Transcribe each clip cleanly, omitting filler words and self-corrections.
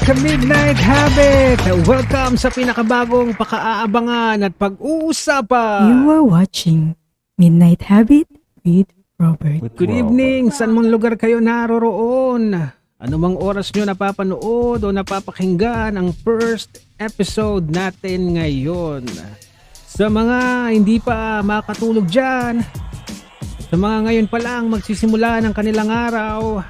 ka-Midnight Habit! Welcome sa pinakabagong pakaabangan at pag-uusapan! You are watching Midnight Habit with Robert. Good evening! Saan mong lugar kayo naroroon? Ano mang oras nyo napapanood o napapakinggan ang first episode natin ngayon? Sa mga hindi pa makatulog dyan, sa mga ngayon pa lang magsisimula ng kanilang araw,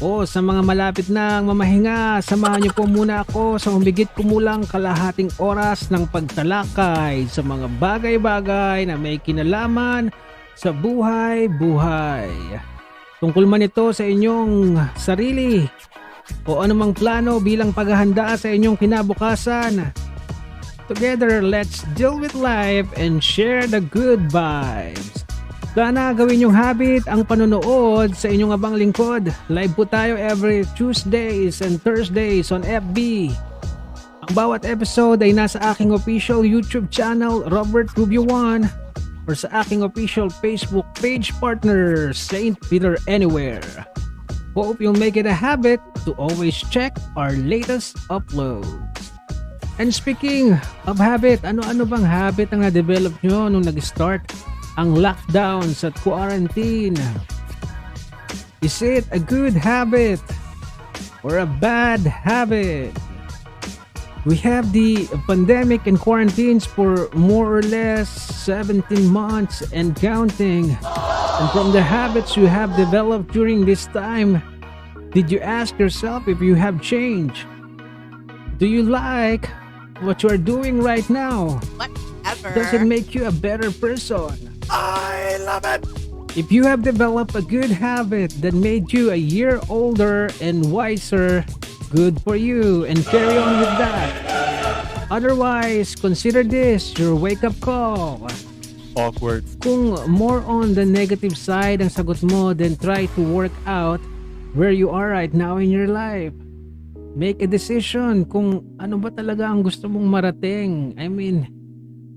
o sa mga malapit nang mamahinga, samahan niyo po muna ako sa humigit kumulang kalahating oras ng pagtalakay sa mga bagay-bagay na may kinalaman sa buhay-buhay. Tungkol man ito sa inyong sarili o anumang plano bilang paghahanda sa inyong kinabukasan. Together, let's deal with life and share the good vibes. Sana gawin yung habit ang panonood sa inyong abang lingkod. Live po tayo every Tuesdays and Thursdays on FB. Ang bawat episode ay nasa aking official YouTube channel, Robert Rubio 1, or sa aking official Facebook page partner, St. Peter Anywhere. Hope you'll make it a habit to always check our latest uploads. And speaking of habit, ano-ano bang habit ang na-develop nyo nung nag-start ang lockdowns at quarantine? Is it a good habit or a bad habit? We have the pandemic and quarantines for more or less 17 months and counting. And from the habits you have developed during this time, did you ask yourself if you have changed? Do you like what you are doing right now? Whatever. Does it make you a better person? I love it. If you have developed a good habit that made you a year older and wiser, good for you and carry on with that. Otherwise, consider this your wake-up call. Awkward. Kung more on the negative side ang sagot mo, then try to work out where you are right now in your life. Make a decision kung ano ba talaga ang gusto mong marating. I mean,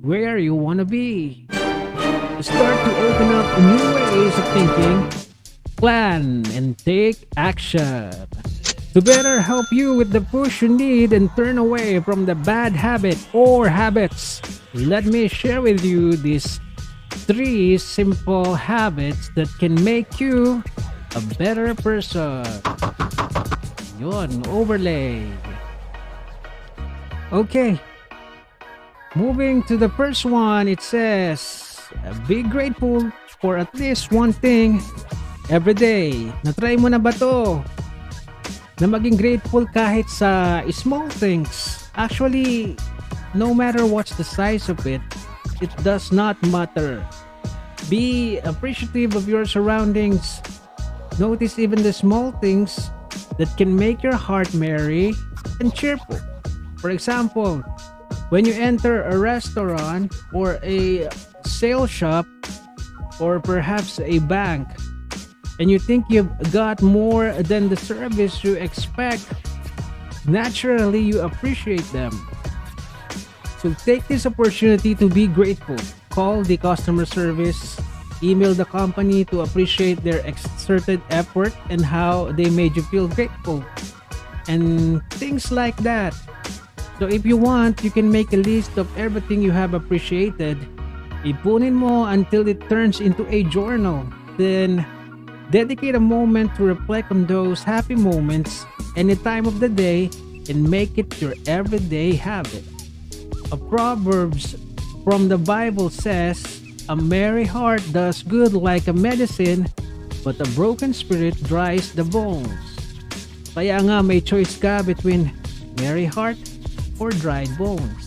where you wanna be. Start to open up new ways of thinking, plan, and take action. To better help you with the push you need and turn away from the bad habit or habits, let me share with you these 3 simple habits that can make you a better person. Yun, overlay. Okay. Moving to the first one, it says, be grateful for at least one thing every day. Na-try mo na ba to? Na maging grateful kahit sa small things. Actually, no matter what's the size of it, it does not matter. Be appreciative of your surroundings. Notice even the small things that can make your heart merry and cheerful. For example, when you enter a restaurant or a sale shop or perhaps a bank and you think you've got more than the service you expect, naturally you appreciate them. So take this opportunity to be grateful. Call the customer service, email the company to appreciate their exerted effort and how they made you feel grateful, and things like that. So if you want, you can make a list of everything you have appreciated. Ipunin mo until it turns into a journal. Then, dedicate a moment to reflect on those happy moments any time of the day and make it your everyday habit. A Proverbs from the Bible says, a merry heart does good like a medicine, but a broken spirit dries the bones. Kaya nga may choice ka between merry heart or dried bones.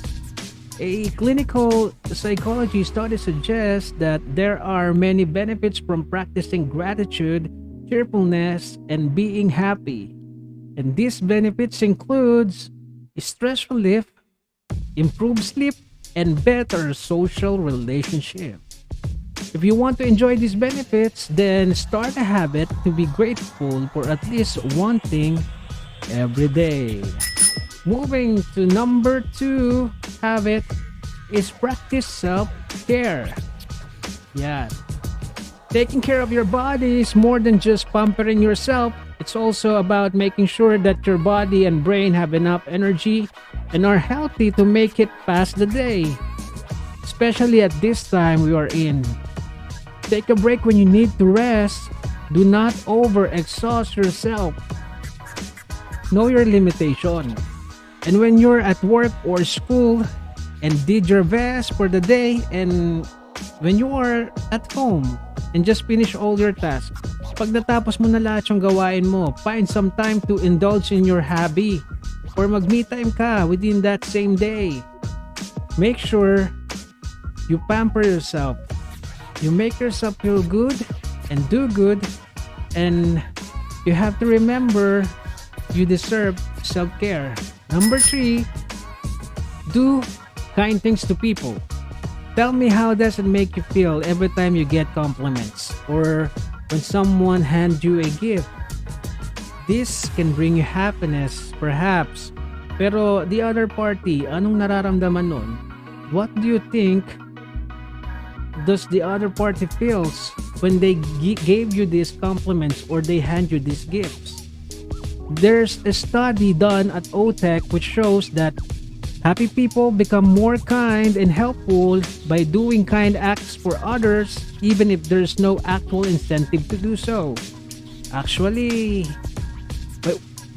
A clinical psychology study suggests that there are many benefits from practicing gratitude, cheerfulness, and being happy. And these benefits includes stress relief, improved sleep, and better social relationship. If you want to enjoy these benefits, then start a habit to be grateful for at least one thing every day. Moving to number 2 habit is practice self-care. Yeah. Taking care of your body is more than just pampering yourself. It's also about making sure that your body and brain have enough energy and are healthy to make it past the day. Especially at this time we are in. Take a break when you need to rest. Do not overexhaust yourself. Know your limitation. And when you're at work or school and did your best for the day, and when you are at home and just finish all your tasks, pag natapos mo na lahat yung gawain mo, find some time to indulge in your hobby or mag-me time ka within that same day. Make sure you pamper yourself. You make yourself feel good and do good, and you have to remember you deserve self-care. Number 3, do kind things to people. Tell me, how does it make you feel every time you get compliments or when someone hands you a gift? This can bring you happiness, perhaps. Pero the other party, anong nararamdaman nun? What do you think does the other party feels when they gave you these compliments or they hand you these gifts? There's a study done at OTech which shows that happy people become more kind and helpful by doing kind acts for others, even if there's no actual incentive to do so. Actually,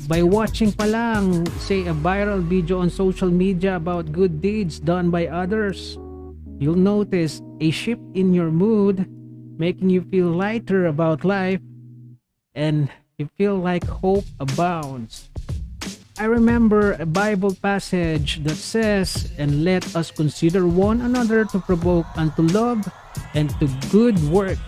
by watching pa lang, say, a viral video on social media about good deeds done by others, you'll notice a shift in your mood, making you feel lighter about life, and you feel like hope abounds. I remember a Bible passage that says, "And let us consider one another to provoke unto love and to good work."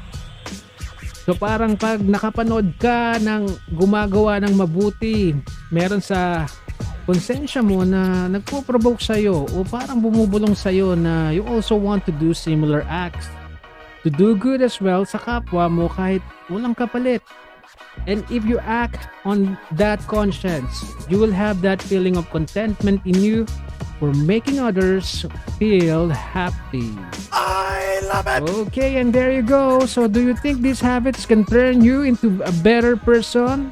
So parang pag nakapanood ka ng gumagawa ng mabuti, meron sa konsensya mo na nagpo-provoke sa'yo o parang bumubulong sa'yo na you also want to do similar acts. To do good as well sa kapwa mo kahit walang kapalit. And if you act on that conscience, you will have that feeling of contentment in you for making others feel happy. I love it. Okay, and there you go. So do you think these habits can turn you into a better person?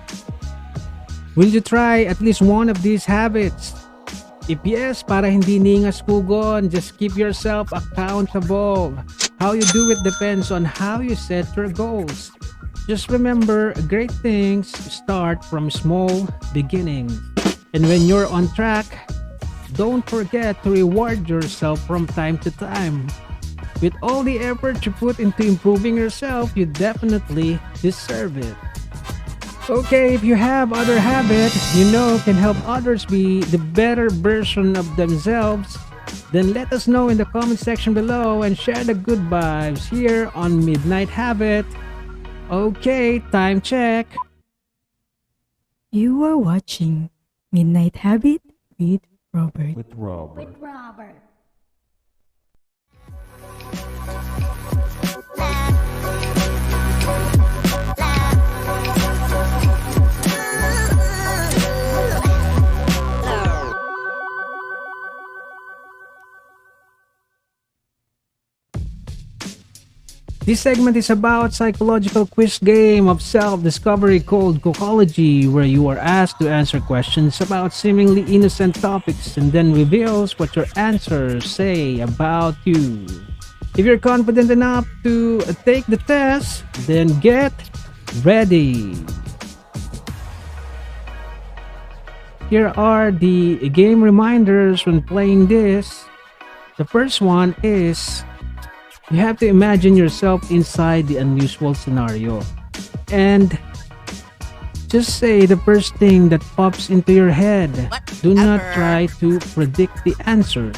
Will you try at least one of these habits? If yes, para hindi ningas pugon, just keep yourself accountable. How you do it depends on how you set your goals. Just remember, great things start from small beginnings. And when you're on track, don't forget to reward yourself from time to time. With all the effort you put into improving yourself, you definitely deserve it. Okay, if you have other habits you know can help others be the better version of themselves, then let us know in the comment section below and share the good vibes here on Midnight Habit. Okay, time check. You are watching Midnight Habit with Robert. With Rob. This segment is about psychological quiz game of self-discovery called Kokology, where you are asked to answer questions about seemingly innocent topics and then reveals what your answers say about you. If you're confident enough to take the test, then get ready. Here are the game reminders when playing this. The first one is, you have to imagine yourself inside the unusual scenario. And just say the first thing that pops into your head. Do not try to predict the answer.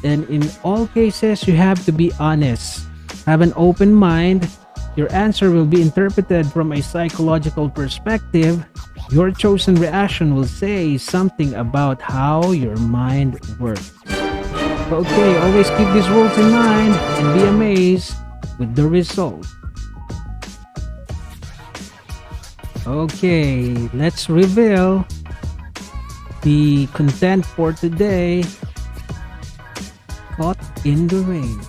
And in all cases, you have to be honest. Have an open mind. Your answer will be interpreted from a psychological perspective. Your chosen reaction will say something about how your mind works. Okay, always keep these rules in mind and be amazed with the result. Okay, let's reveal the content for today. Caught in the rain.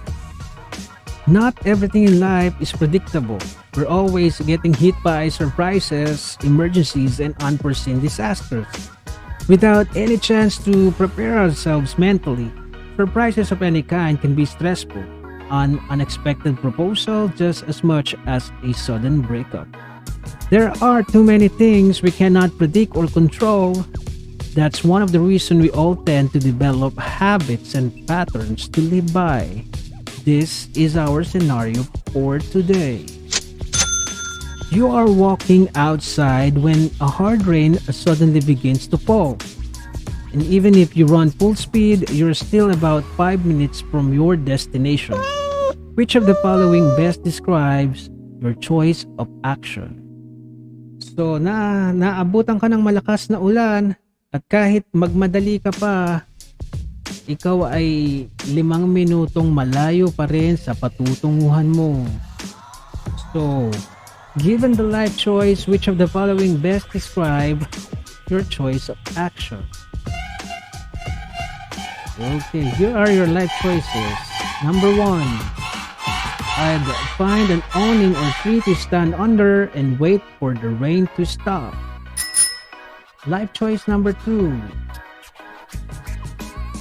Not everything in life is predictable. We're always getting hit by surprises, emergencies, and unforeseen disasters. Without any chance to prepare ourselves mentally, surprises of any kind can be stressful. An unexpected proposal just as much as a sudden breakup. There are too many things we cannot predict or control. That's one of the reasons we all tend to develop habits and patterns to live by. This is our scenario for today. You are walking outside when a hard rain suddenly begins to fall. And even if you run full speed, you're still about 5 minutes from your destination. Which of the following best describes your choice of action? So, naabutan ka ng malakas na ulan at kahit magmadali ka pa, ikaw ay 5 minutong malayo pa rin sa patutunguhan mo. So, given the life choice, which of the following best describe your choice of action? Okay, here are your life choices. Number 1. I'd find an awning or tree to stand under and wait for the rain to stop. Life choice number 2.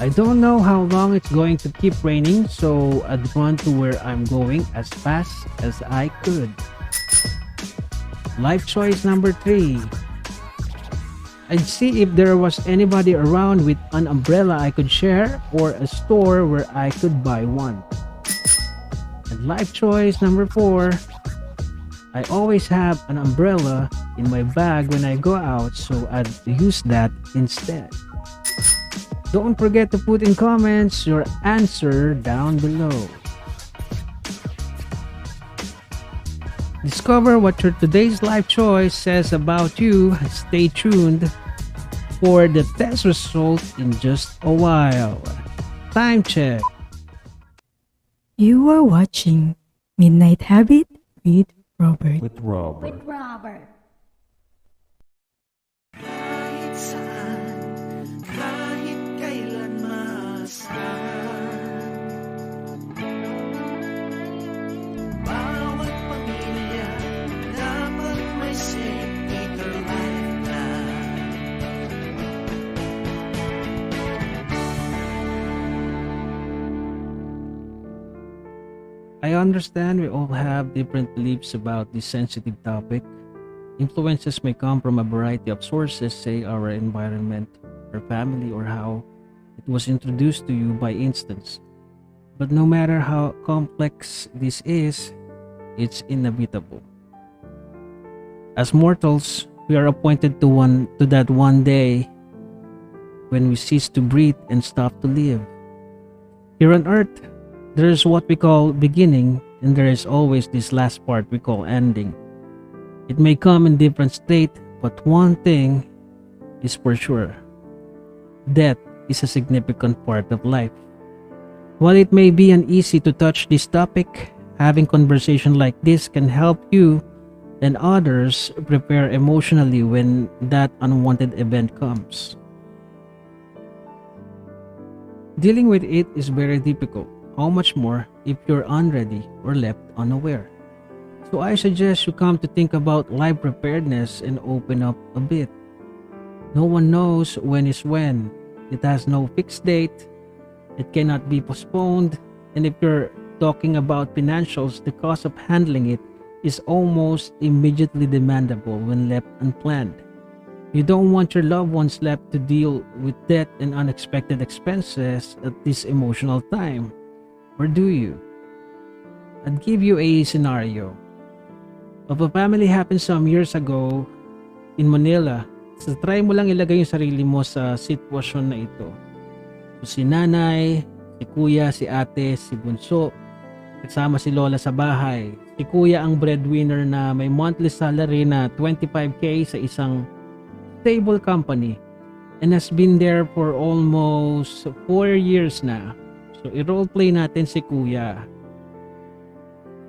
I don't know how long it's going to keep raining, so I'd run to where I'm going as fast as I could. Life choice number 3. I'd see if there was anybody around with an umbrella I could share or a store where I could buy one. And life choice number 4, I always have an umbrella in my bag when I go out, so I'd use that instead. Don't forget to put in comments your answer down below. Discover what your today's life choice says about you. Stay tuned for the test result in just a while. Time check. You are watching Midnight Habit with Robert. With Robert. Kahit saan, kahit kailan masdan, bawat pamilya dapat may safety their life plan. I understand we all have different beliefs about this sensitive topic. Influences may come from a variety of sources, say our environment, our family, or how it was introduced to you by instance. But no matter how complex this is, it's inevitable. As mortals, we are appointed to that one day when we cease to breathe and stop to live. Here on earth, there is what we call beginning, and there is always this last part we call ending. It may come in different state, but one thing is for sure. Death is a significant part of life. While it may be uneasy to touch this topic, having conversation like this can help you and others prepare emotionally when that unwanted event comes. Dealing with it is very difficult. How much more if you're unready or left unaware? So I suggest you come to think about life preparedness and open up a bit. No one knows when is when. It has no fixed date. It cannot be postponed. And if you're talking about financials, the cost of handling it is almost immediately demandable when left unplanned. You don't want your loved ones left to deal with debt and unexpected expenses at this emotional time. Or do you? I'd give you a scenario. Of a family happened some years ago in Manila. So try mo lang ilagay yung sarili mo sa sitwasyon na ito. So, si nanay, si kuya, si ate, si bunso, kasama si lola sa bahay. Si kuya ang breadwinner na may monthly salary na 25k sa isang stable company and has been there for almost 4 years na. So, i-roleplay natin si kuya.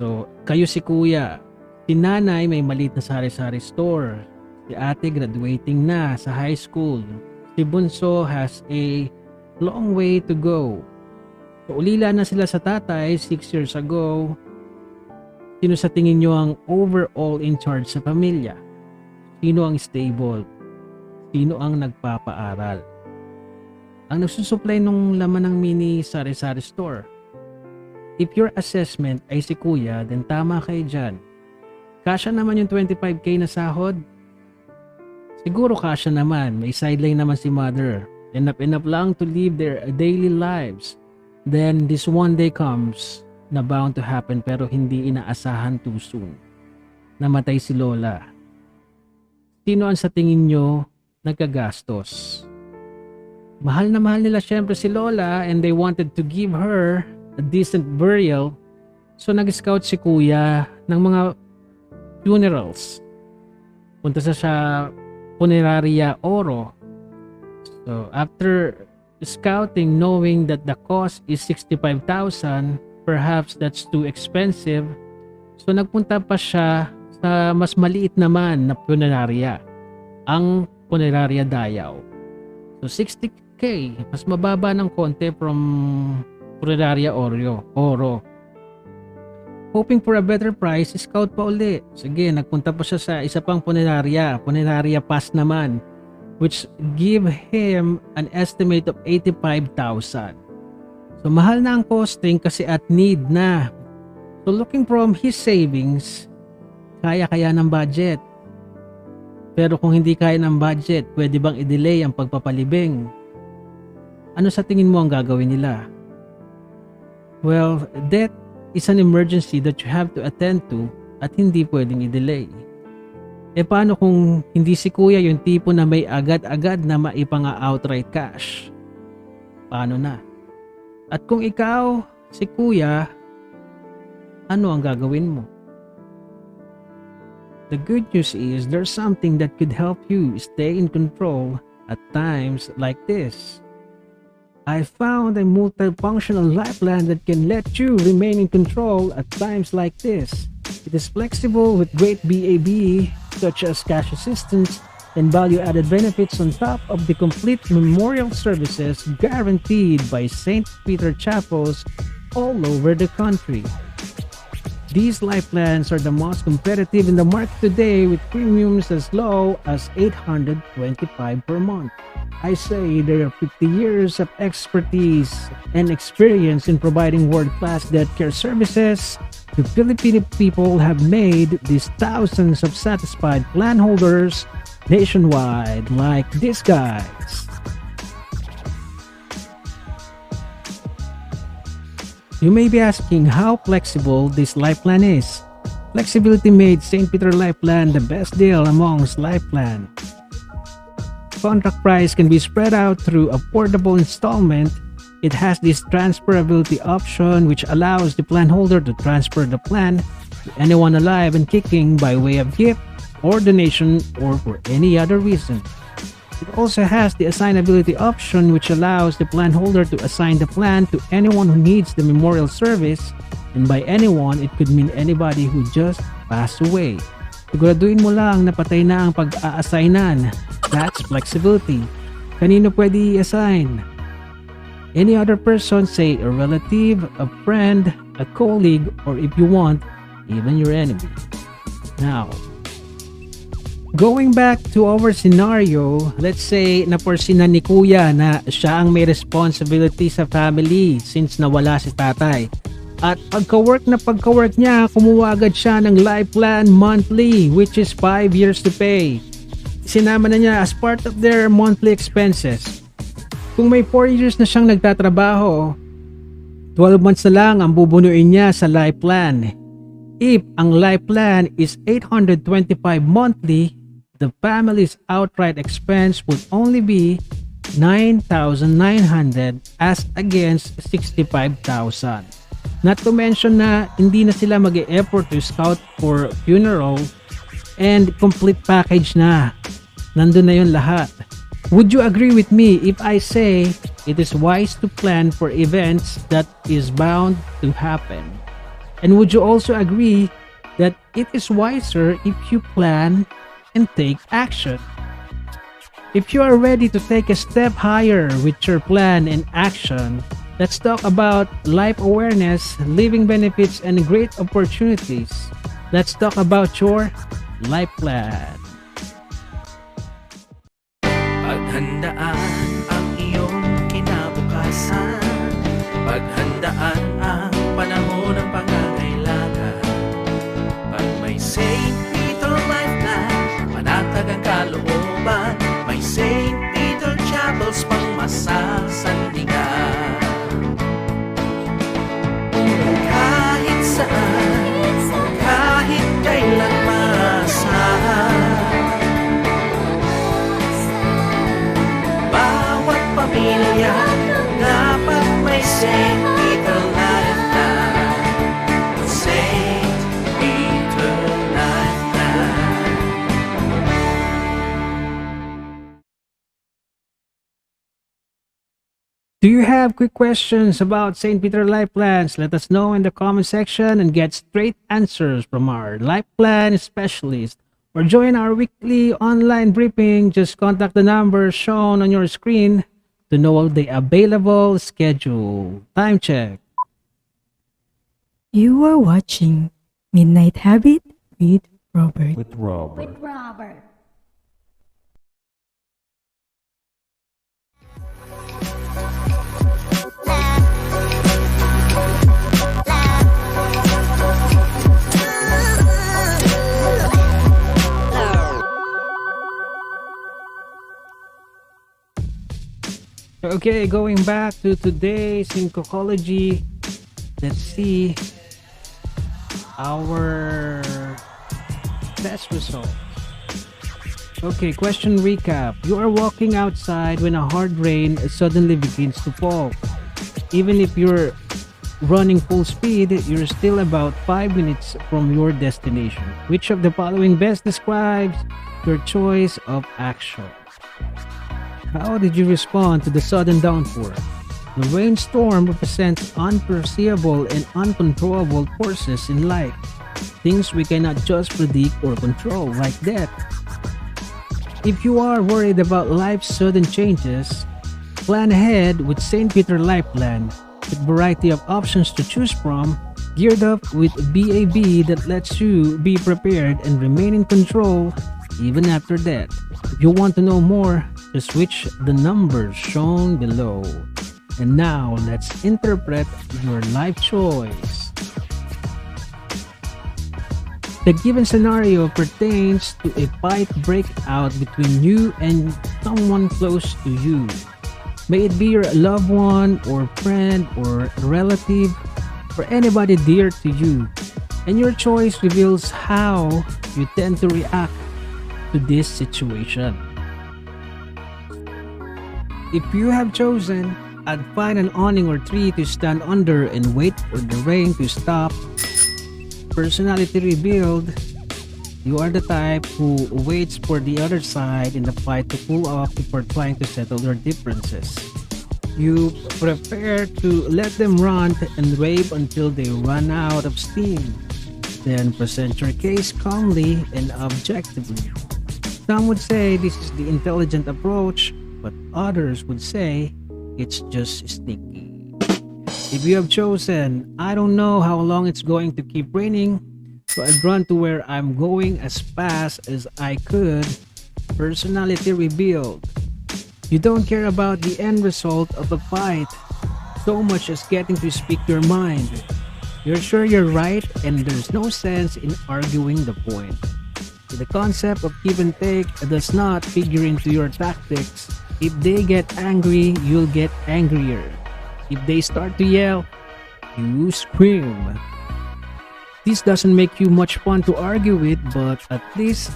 So, kayo si kuya. Si nanay may maliit na sari-sari store. Si ate graduating na sa high school. Si bunso has a long way to go. So, ulila na sila sa tatay 6 years ago. Sino sa tingin nyo ang overall in charge sa pamilya? Sino ang stable? Sino ang nagpapaaral? Ang nagsusupply ng laman ng mini sari-sari store. If your assessment ay si kuya, then tama kayo dyan. Kasya naman yung 25k na sahod? Siguro kasya naman, may sideline naman si mother. Enough lang to live their daily lives. Then this one day comes na bound to happen pero hindi inaasahan too soon. Namatay si lola. Sino ang sa tingin nyo nagkagastos? Mahal na mahal nila syempre si lola and they wanted to give her a decent burial. So nag-scout si kuya ng mga funerals. Punta sa Funeraria Oro. So after scouting, knowing that the cost is 65,000, perhaps that's too expensive. So nagpunta pa siya sa mas maliit naman na funeraria, ang Funeraria Dayao. So 60k, mas mababa ng konti from Funeraria Oro. Hoping for a better price, scout pa uli. Sige, nagpunta pa siya sa isa pang Funeraria Pass naman, which give him an estimate of 85,000. So mahal na ang costing kasi at need na. So looking from his savings, kaya ng budget. Pero kung hindi kaya ng budget, pwede bang i-delay ang pagpapalibing? Ano sa tingin mo ang gagawin nila? Well, death is an emergency that you have to attend to at hindi pwedeng i-delay. E paano kung hindi si kuya yung tipo na may agad-agad na maipanga outright cash? Paano na? At kung ikaw, si kuya, ano ang gagawin mo? The good news is there's something that could help you stay in control at times like this. I found a multifunctional life plan that can let you remain in control at times like this. It is flexible with great BAB such as cash assistance and value-added benefits on top of the complete memorial services guaranteed by St. Peter chapels all over the country. These life plans are the most competitive in the market today with premiums as low as $825 per month. I say there are 50 years of expertise and experience in providing world-class death care services. The Filipino people have made these thousands of satisfied plan holders nationwide like these guys. You may be asking how flexible this life plan is. Flexibility made St. Peter Life Plan the best deal amongst life plan. Contract price can be spread out through affordable installment. It has this transferability option which allows the plan holder to transfer the plan to anyone alive and kicking by way of gift or donation or for any other reason. It also has the assignability option which allows the plan holder to assign the plan to anyone who needs the memorial service, and by anyone it could mean anybody who just passed away. Siguraduhin mo lang na patay na ang pag-a-assignan. That's flexibility. Kanino pwede i-assign? Any other person, say a relative, a friend, a colleague, or if you want, even your enemy. Now, going back to our scenario, let's say naporsinan ni kuya na siya ang may responsibility sa family since nawala si tatay. At pagka-work niya, kumuha agad siya ng life plan monthly which is 5 years to pay. Sinama na niya as part of their monthly expenses. Kung may 4 years na siyang nagtatrabaho, 12 months na lang ang bubunuin niya sa life plan. If ang life plan is 825 monthly, the family's outright expense would only be 9,900 as against 65,000. Not to mention na hindi na sila mag-e-effort to scout for funeral and complete package na. Nandun na yun lahat. Would you agree with me if I say it is wise to plan for events that is bound to happen? And would you also agree that it is wiser if you plan and take action? If you are ready to take a step higher with your plan and action, Let's talk about life awareness, living benefits, and great opportunities. Let's talk about your life plan. Paghandaan ang iyong kinabukasan. Paghandaan ang panahon ng pangangailangan. Pag may St. Peter Life Plan, panatag ang kalooban. May St. Peter Chapels pang masasandigan. Kahit saan, kahit kailan maasahan. Bawat pamilya dapat may St. Peter Life Plan. St. Peter Life Plan. Do you have quick questions about St. Peter Life Plans? Let us know in the comment section and get straight answers from our life plan specialist. Or join our weekly online briefing. Just contact the number shown on your screen to know the available schedule. Time check. You are watching Midnight Habit with Robert. With Robert. With Robert. Okay, going back to today's in Kokology, let's see our test results. Okay, question recap. You are walking outside when a hard rain suddenly begins to fall. Even if you're running full speed, you're still about 5 minutes from your destination. Which of the following best describes your choice of action? How did you respond to the sudden downpour? The rainstorm represents unforeseeable and uncontrollable forces in life. Things we cannot just predict or control, like death. If you are worried about life's sudden changes, plan ahead with St. Peter Life Plan, with variety of options to choose from, geared up with BAB that lets you be prepared and remain in control even after death. If you want to know more, just switch the numbers shown below. And now, let's interpret your life choice. The given scenario pertains to a fight breakout between you and someone close to you. May it be your loved one or friend or relative or anybody dear to you. And your choice reveals how you tend to react to this situation. If you have chosen, I'd find an awning or tree to stand under and wait for the rain to stop. Personality revealed, you are the type who waits for the other side in the fight to cool off before trying to settle your differences. You prefer to let them rant and rave until they run out of steam. Then present your case calmly and objectively. Some would say this is the intelligent approach, but others would say it's just sneaky. If you have chosen, I don't know how long it's going to keep raining, so I'd run to where I'm going as fast as I could. Personality revealed. You don't care about the end result of a fight so much as getting to speak your mind. You're sure you're right and there's no sense in arguing the point. The concept of give and take does not figure into your tactics. If they get angry, you'll get angrier. If they start to yell, you scream. This doesn't make you much fun to argue with, but at least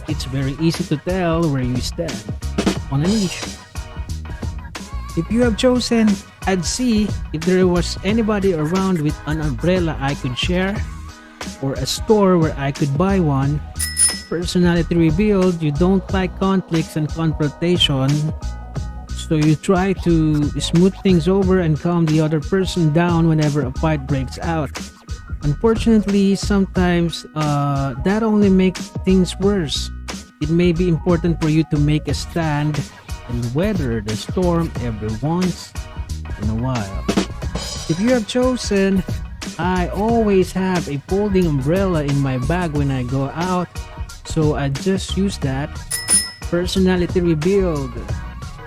it's very easy to tell where you stand on an issue. If you have chosen, I'd see if there was anybody around with an umbrella I could share, or a store where I could buy one. Personality revealed, you don't like conflicts and confrontation, so you try to smooth things over and calm the other person down whenever a fight breaks out. Unfortunately, sometimes that only makes things worse. It may be important for you to make a stand and weather the storm every once in a while. If you have chosen, I always have a folding umbrella in my bag when I go out, so I just use that. Personality revealed.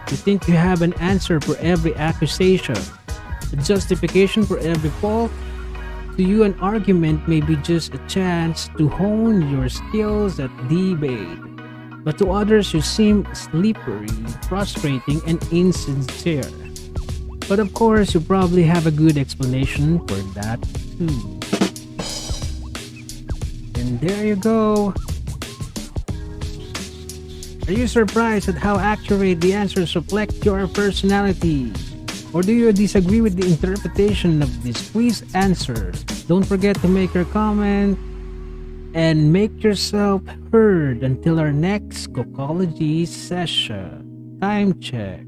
You think you have an answer for every accusation, a justification for every fault. To you, an argument may be just a chance to hone your skills at debate. But to others, you seem slippery, frustrating, and insincere. But of course, you probably have a good explanation for that too. And there you go. Are you surprised at how accurate the answers reflect your personality? Or do you disagree with the interpretation of these quiz answers? Don't forget to make your comment and make yourself heard until our next Kokology session. Time check.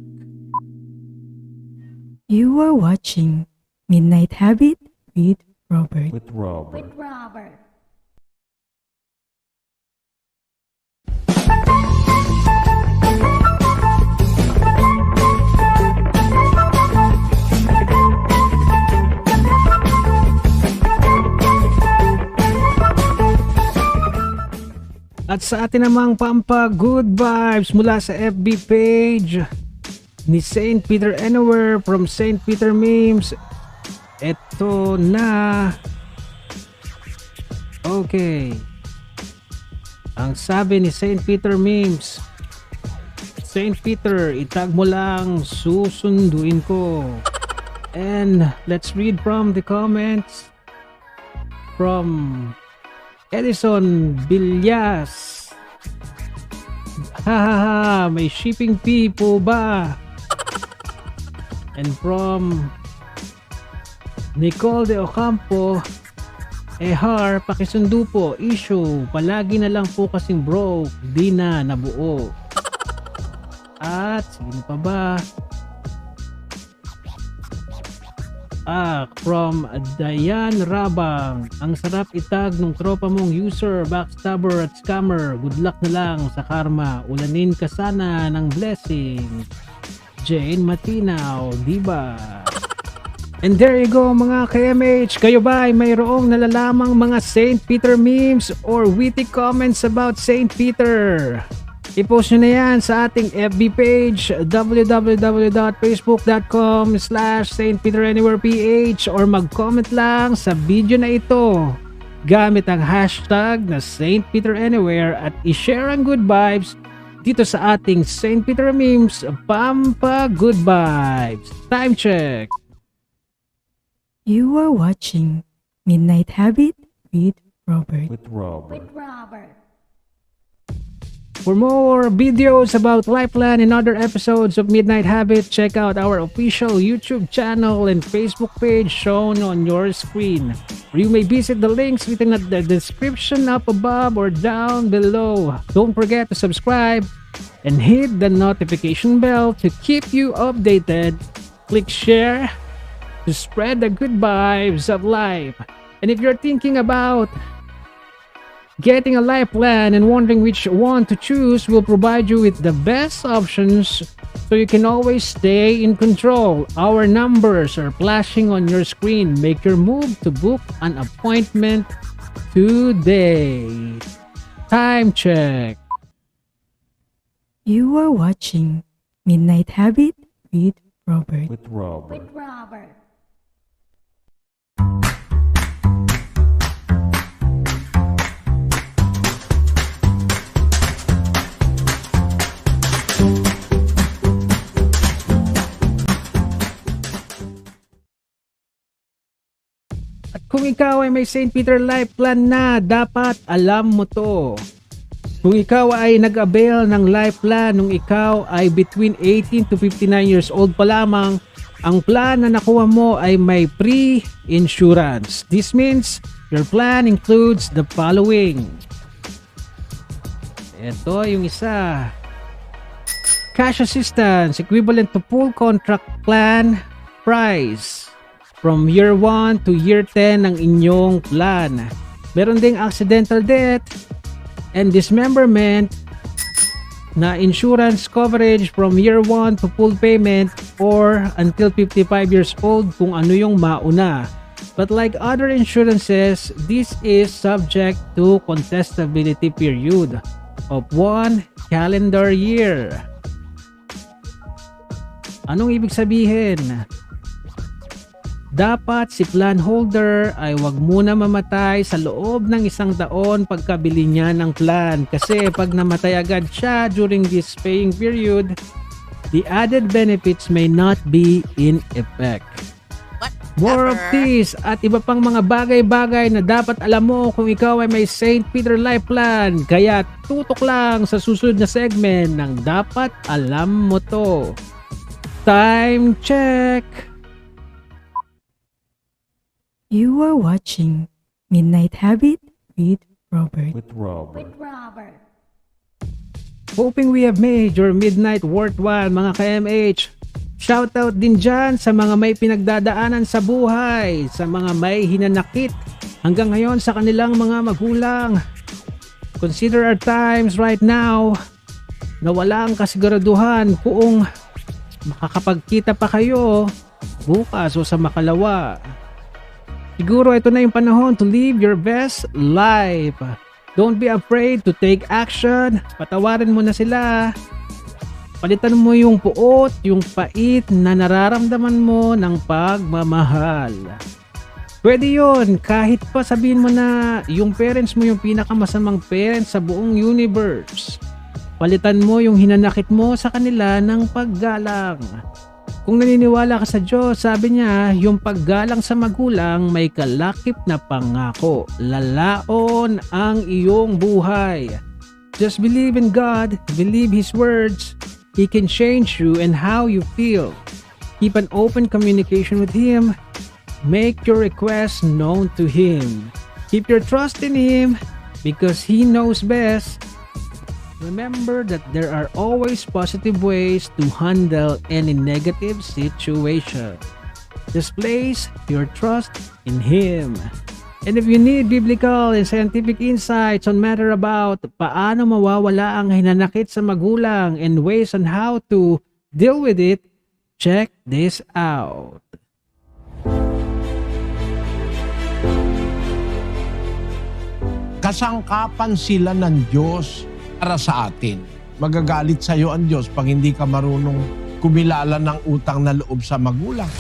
You are watching Midnight Habit with Robert. With Robert. At sa atin namang good vibes mula sa FB page ni Saint Peter Anywhere from Saint Peter Memes. Eto na. Okay. Ang sabi ni Saint Peter Memes, Saint Peter, itag mo lang, susunduin ko. And let's read from the comments from Edison Villas. Hahaha, may shipping fee po ba? And from Nicole de Ocampo, Ehar, pakisundo po, issue, palagi na lang po kasing broke, di na nabuo. At sino pa ba? From Dayan Rabang, ang sarap itag nung tropa mong user, backstabber at scammer. Good luck na lang sa karma, ulanin ka sana ng blessing. Jane Matinaw, diba? And there you go mga KMH, kayo ba ay mayroong nalalamang mga Saint Peter memes or witty comments about Saint Peter? I-post nyo na yan sa ating FB page www.facebook.com/stpeteranywhereph or mag-comment lang sa video na ito gamit ang hashtag na Saint Peter Anywhere at i-share ang good vibes dito sa ating Saint Peter Memes Good Vibes. Time check! You are watching Midnight Habit with Robert. With Robert. For more videos about Lifeline and other episodes of Midnight Habit, check out our official YouTube channel and Facebook page shown on your screen. Or you may visit the links within the description up above or down below. Don't forget to subscribe and hit the notification bell to keep you updated. Click share to spread the good vibes of life. And if you're thinking about getting a life plan and wondering which one to choose, will provide you with the best options so you can always stay in control. Our numbers are flashing on your screen. Make your move to book an appointment today. Time check. You are watching Midnight Habit with Robert. With Robert. At kung ikaw ay may St. Peter life plan na, dapat alam mo to. Kung ikaw ay nag-avail ng life plan nung ikaw ay between 18 to 59 years old pa lamang, ang plan na nakuha mo ay may pre-insurance. This means your plan includes the following. Ito yung isa. Cash assistance equivalent to full contract plan price from year 1 to year 10 ng inyong plan. Meron ding accidental death and dismemberment na insurance coverage from year 1 to full payment or until 55 years old kung ano yung mauna. But like other insurances, this is subject to contestability period of 1 calendar year. Anong ibig sabihin? Dapat si plan holder ay wag muna mamatay sa loob ng 1 taon pagkabili niya ng plan. Kasi pag namatay agad siya during this paying period, the added benefits may not be in effect. More of this at iba pang mga bagay-bagay na dapat alam mo kung ikaw ay may St. Peter Life Plan. Kaya tutok lang sa susunod na segment ng Dapat Alam Mo To. Time check! You are watching Midnight Habit with Robert. Hoping we have made your midnight worthwhile mga ka-MH. Shoutout din dyan sa mga may pinagdadaanan sa buhay, sa mga may hinanakit hanggang ngayon sa kanilang mga magulang. Consider our times right now na walang kasiguraduhan kung makakapagkita pa kayo bukas o sa makalawa. Siguro ito na yung panahon to live your best life. Don't be afraid to take action. Patawarin mo na sila. Palitan mo yung puot, yung pait na nararamdaman mo ng pagmamahal. Pwede yon kahit pa sabihin mo na yung parents mo yung pinakamasamang parents sa buong universe. Palitan mo yung hinanakit mo sa kanila ng paggalang. Kung naniniwala ka sa Diyos, sabi niya, yung paggalang sa magulang may kalakip na pangako. Lalaon ang iyong buhay. Just believe in God, believe His words. He can change you and how you feel. Keep an open communication with Him. Make your requests known to Him. Keep your trust in Him because He knows best. Remember that there are always positive ways to handle any negative situation. Just place your trust in Him. And if you need biblical and scientific insights on matter about paano mawawala ang hinanakit sa magulang and ways on how to deal with it, check this out. Kasangkapan sila ng Diyos para sa atin. Magagalit sa iyo ang Diyos pag hindi ka marunong kumilala ng utang na loob sa magulang.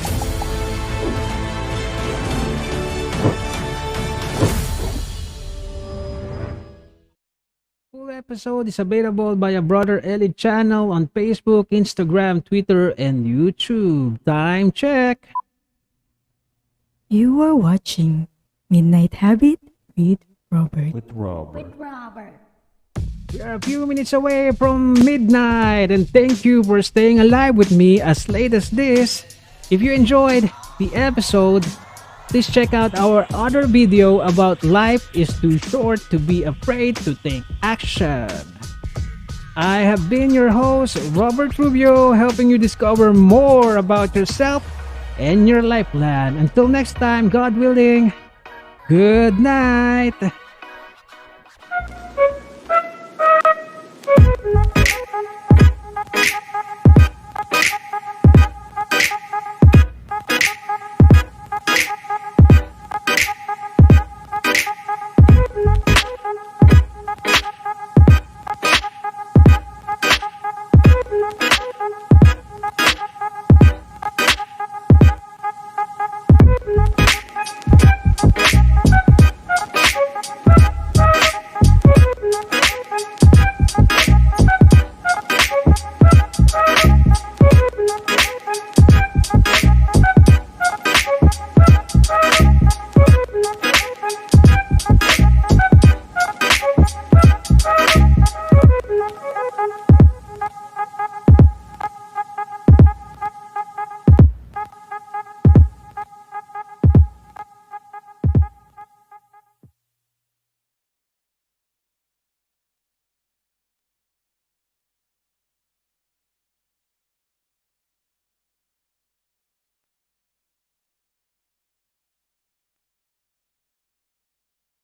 Full episode is available by a Brother Ellie channel on Facebook, Instagram, Twitter, and YouTube. Time check! You are watching Midnight Habit with Robert. We are a few minutes away from midnight, and thank you for staying alive with me as late as this. If you enjoyed the episode, please check out our other video about life is too short to be afraid to take action. I have been your host, Robert Rubio, helping you discover more about yourself and your life plan. Until next time, God willing, good night.